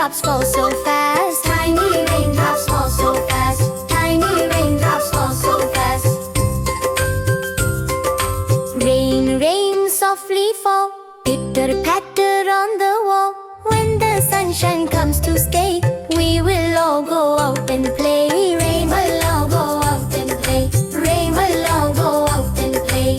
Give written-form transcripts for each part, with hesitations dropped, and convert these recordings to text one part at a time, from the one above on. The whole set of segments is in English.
raindrops fall so fast. Tiny raindrops fall so fast. Tiny raindrops fall so fast. Rain, rain, softly fall. Pitter patter on the wall. When the sunshine comes to stay, we will all go out and play. Rain will all go out and play. Rain will all go out and play.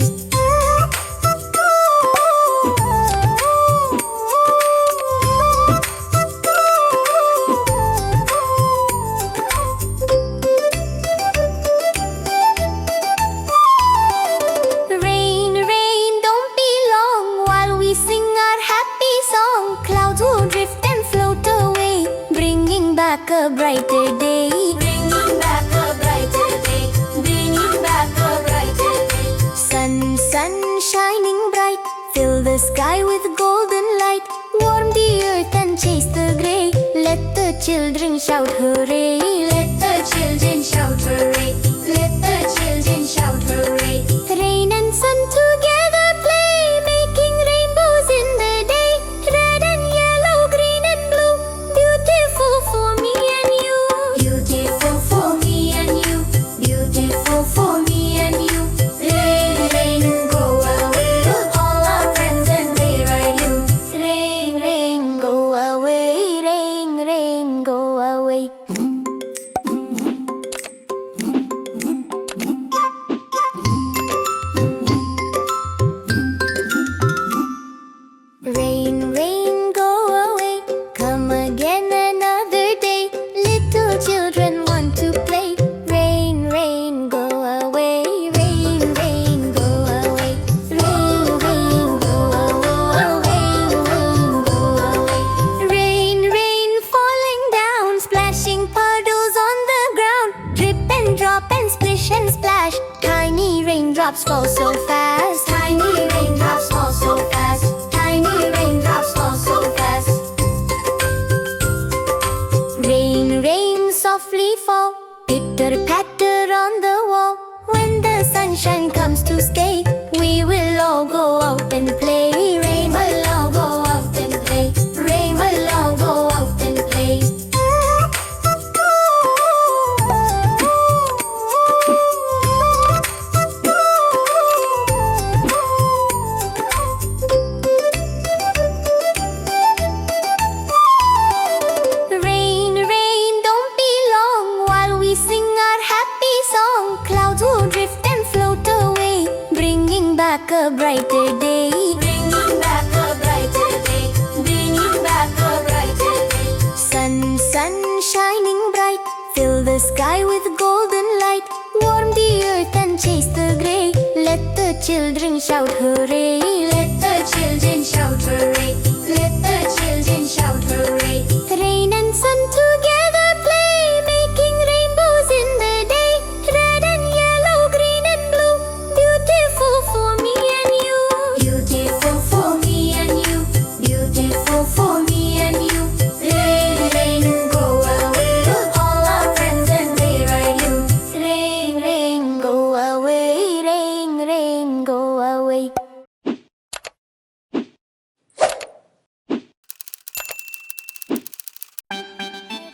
Rain, rain, don't be long while we sing our happy song. Clouds will drift and float away, bringing back a brighter day. Bringing back a brighter day. Bringing back a brighter day. Sun, sun shining bright, fill the sky with golden light. Warm the earth and chase the gray. Let the children shout hooray. Let the children shout hooray. Let the children shout hooray. Rain and sun together play, making rainbows in the day. Red and yellow, green and blue, beautiful for me and you. Beautiful for me and you. Beautiful for me and you. Rain, rain, go away, all our friends and they ride you. Rain, rain, go away. Rain, rain, go away. Rain, rain, go away. Come again another day. Little children want to play. Rain, rain, go away. Rain, rain, go away. Rain, rain, go away. Rain, rain, go away. Rain, rain, falling down, splashing puddles on the ground. Drip and drop and splish and splash. Tiny raindrops fall so fast. Tiny raindrops fall so fast. Tiny raindrops fall so fast. Rain, rain, softly fall. Pitter patter on the wall. When the sunshine comes to stay, we will all go out and play. Rain will all go out and play. Rain will all go out and play. Rain, rain, don't be long while we sing our happy song. Clouds will drift and float away, bringing back a brighter day. Bringing back a brighter day. Bringing back a brighter day. Sun, sun shining bright, fill the sky with golden light. Warm the earth and chase the gray. Let the children shout hooray. Let the children shout hooray. Let the children shout hooray. Rain and sun together play, making rainbows in the day. Red and yellow, green and blue, beautiful for me and you. Beautiful for me and you. Beautiful for me and you. Rain, rain, go away, all our friends and they ride you. Rain, rain, go away. Rain, rain, go away.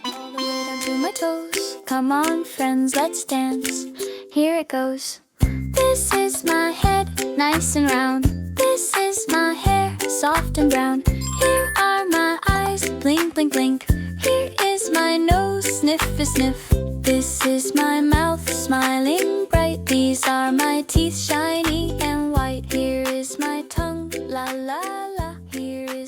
All the way down to my toes. Come on, friends, let's dance. Here it goes. This is my head, nice and round. This is my hair, soft and brown. Here are my eyes, blink, blink, blink. Here is my nose, sniff a sniff. This is my mouth, smiling bright. These are my teeth, shine